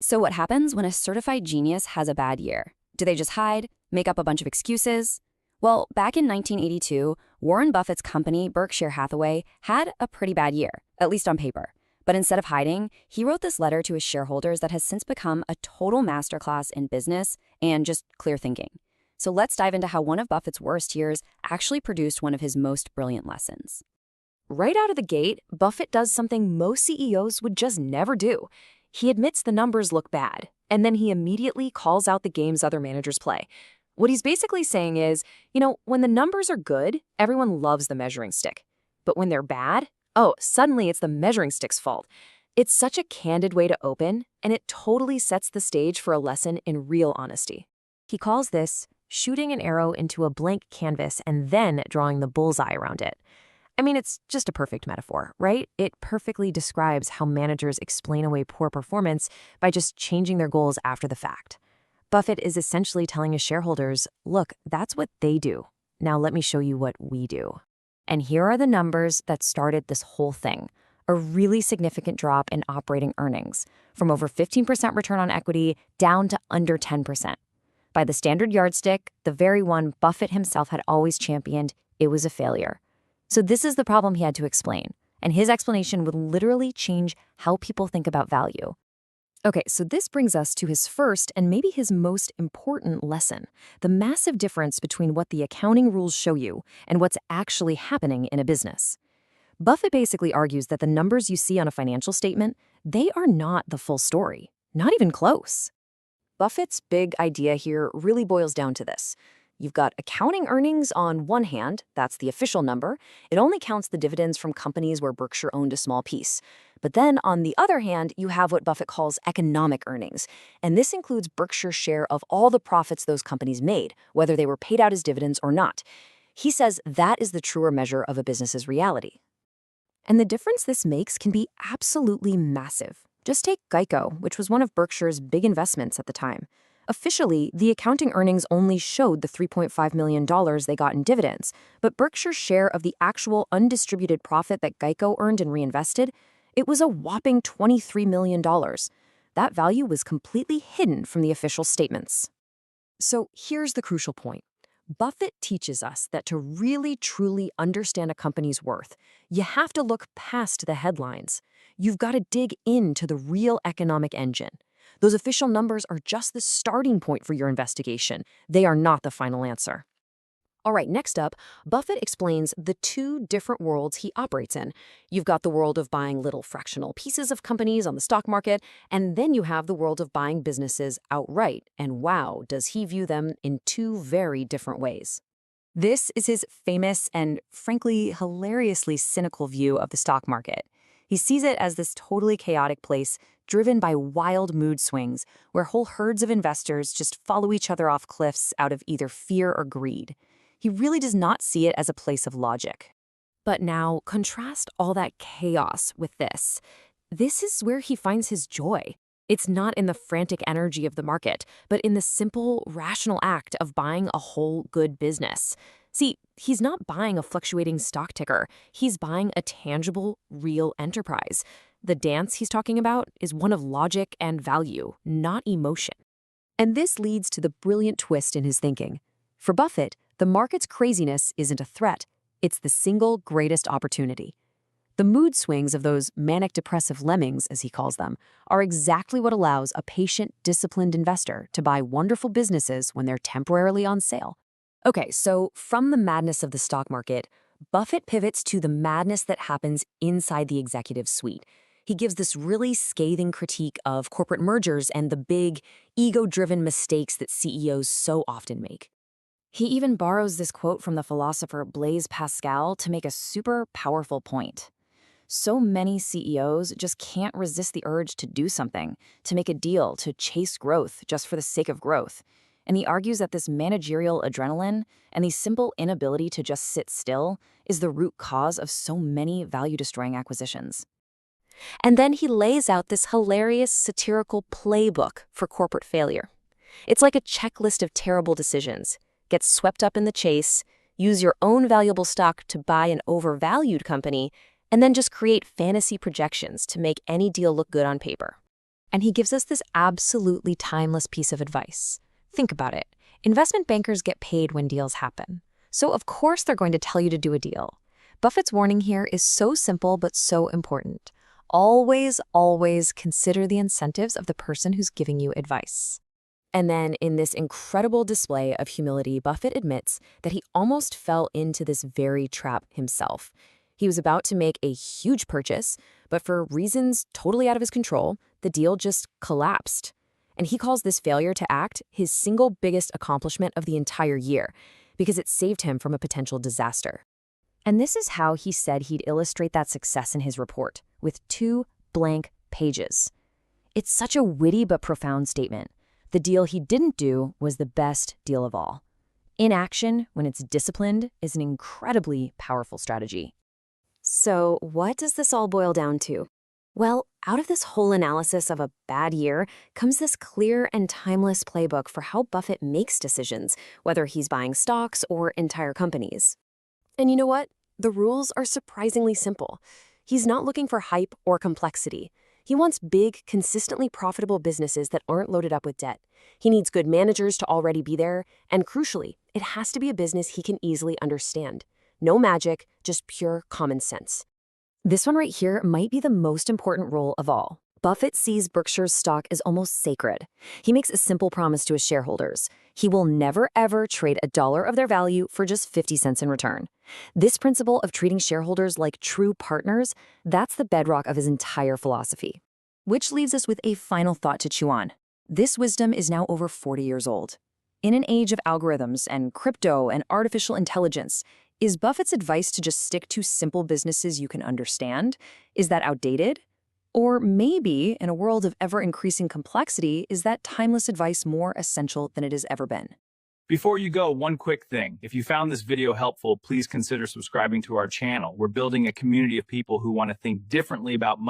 So what happens when a certified genius has a bad year? Do they just hide, make up a bunch of excuses? Well, back in 1982, Warren Buffett's company, Berkshire Hathaway, had a pretty bad year, at least on paper. But instead of hiding, he wrote this letter to his shareholders that has since become a total masterclass in business and just clear thinking. So let's dive into how one of Buffett's worst years actually produced one of his most brilliant lessons. Right out of the gate, Buffett does something most CEOs would just never do. He admits the numbers look bad, and then he immediately calls out the games other managers play. What he's basically saying is, when the numbers are good, everyone loves the measuring stick. But when they're bad, oh, suddenly it's the measuring stick's fault. It's such a candid way to open, and it totally sets the stage for a lesson in real honesty. He calls this shooting an arrow into a blank canvas and then drawing the bullseye around it. I mean, it's just a perfect metaphor, right? It perfectly describes how managers explain away poor performance by just changing their goals after the fact. Buffett is essentially telling his shareholders, look, that's what they do. Now let me show you what we do. And here are the numbers that started this whole thing. A really significant drop in operating earnings, from over 15% return on equity down to under 10%. By the standard yardstick, the very one Buffett himself had always championed, it was a failure. So this is the problem he had to explain, and his explanation would literally change how people think about value. Okay, so this brings us to his first and maybe his most important lesson, the massive difference between what the accounting rules show you and what's actually happening in a business. Buffett basically argues that the numbers you see on a financial statement, they are not the full story, not even close. Buffett's big idea here really boils down to this. You've got accounting earnings on one hand, that's the official number. It only counts the dividends from companies where Berkshire owned a small piece. But then on the other hand, you have what Buffett calls economic earnings. And this includes Berkshire's share of all the profits those companies made, whether they were paid out as dividends or not. He says that is the truer measure of a business's reality. And the difference this makes can be absolutely massive. Just take Geico, which was one of Berkshire's big investments at the time. Officially, the accounting earnings only showed the $3.5 million they got in dividends, but Berkshire's share of the actual undistributed profit that Geico earned and reinvested, it was a whopping $23 million. That value was completely hidden from the official statements. So here's the crucial point. Buffett teaches us that to really truly understand a company's worth, you have to look past the headlines. You've got to dig into the real economic engine. Those official numbers are just the starting point for your investigation. They are not the final answer. All right, next up, Buffett explains the two different worlds he operates in. You've got the world of buying little fractional pieces of companies on the stock market, and then you have the world of buying businesses outright. And wow, does he view them in two very different ways. This is his famous and, frankly, hilariously cynical view of the stock market. He sees it as this totally chaotic place driven by wild mood swings where whole herds of investors just follow each other off cliffs out of either fear or greed. He really does not see it as a place of logic. But now, contrast all that chaos with this. This is where he finds his joy. It's not in the frantic energy of the market, but in the simple, rational act of buying a whole good business. See, he's not buying a fluctuating stock ticker. He's buying a tangible, real enterprise. The dance he's talking about is one of logic and value, not emotion. And this leads to the brilliant twist in his thinking. For Buffett, the market's craziness isn't a threat. It's the single greatest opportunity. The mood swings of those manic-depressive lemmings, as he calls them, are exactly what allows a patient, disciplined investor to buy wonderful businesses when they're temporarily on sale. Okay, so from the madness of the stock market, Buffett pivots to the madness that happens inside the executive suite. He gives this really scathing critique of corporate mergers and the big, ego-driven mistakes that CEOs so often make. He even borrows this quote from the philosopher Blaise Pascal to make a super powerful point. So many CEOs just can't resist the urge to do something, to make a deal, to chase growth just for the sake of growth. And he argues that this managerial adrenaline and the simple inability to just sit still is the root cause of so many value-destroying acquisitions. And then he lays out this hilarious satirical playbook for corporate failure. It's like a checklist of terrible decisions. Get swept up in the chase, use your own valuable stock to buy an overvalued company, and then just create fantasy projections to make any deal look good on paper. And he gives us this absolutely timeless piece of advice. Think about it. Investment bankers get paid when deals happen. So of course they're going to tell you to do a deal. Buffett's warning here is so simple but so important. Always, always consider the incentives of the person who's giving you advice. And then, in this incredible display of humility, Buffett admits that he almost fell into this very trap himself. He was about to make a huge purchase, but for reasons totally out of his control, the deal just collapsed. And he calls this failure to act his single biggest accomplishment of the entire year, because it saved him from a potential disaster. And this is how he said he'd illustrate that success in his report, with 2 blank pages. It's such a witty but profound statement. The deal he didn't do was the best deal of all. Inaction, when it's disciplined, is an incredibly powerful strategy. So what does this all boil down to? Well, out of this whole analysis of a bad year comes this clear and timeless playbook for how Buffett makes decisions, whether he's buying stocks or entire companies. And you know what? The rules are surprisingly simple. He's not looking for hype or complexity. He wants big, consistently profitable businesses that aren't loaded up with debt. He needs good managers to already be there, and crucially, it has to be a business he can easily understand. No magic, just pure common sense. This one right here might be the most important role of all. Buffett sees Berkshire's stock as almost sacred. He makes a simple promise to his shareholders. He will never, ever trade $1 of their value for just 50 cents in return. This principle of treating shareholders like true partners, that's the bedrock of his entire philosophy. Which leaves us with a final thought to chew on. This wisdom is now over 40 years old. In an age of algorithms and crypto and artificial intelligence, is Buffett's advice to just stick to simple businesses you can understand? Is that outdated? Or maybe, in a world of ever-increasing complexity, is that timeless advice more essential than it has ever been? Before you go, one quick thing. If you found this video helpful, please consider subscribing to our channel. We're building a community of people who want to think differently about money.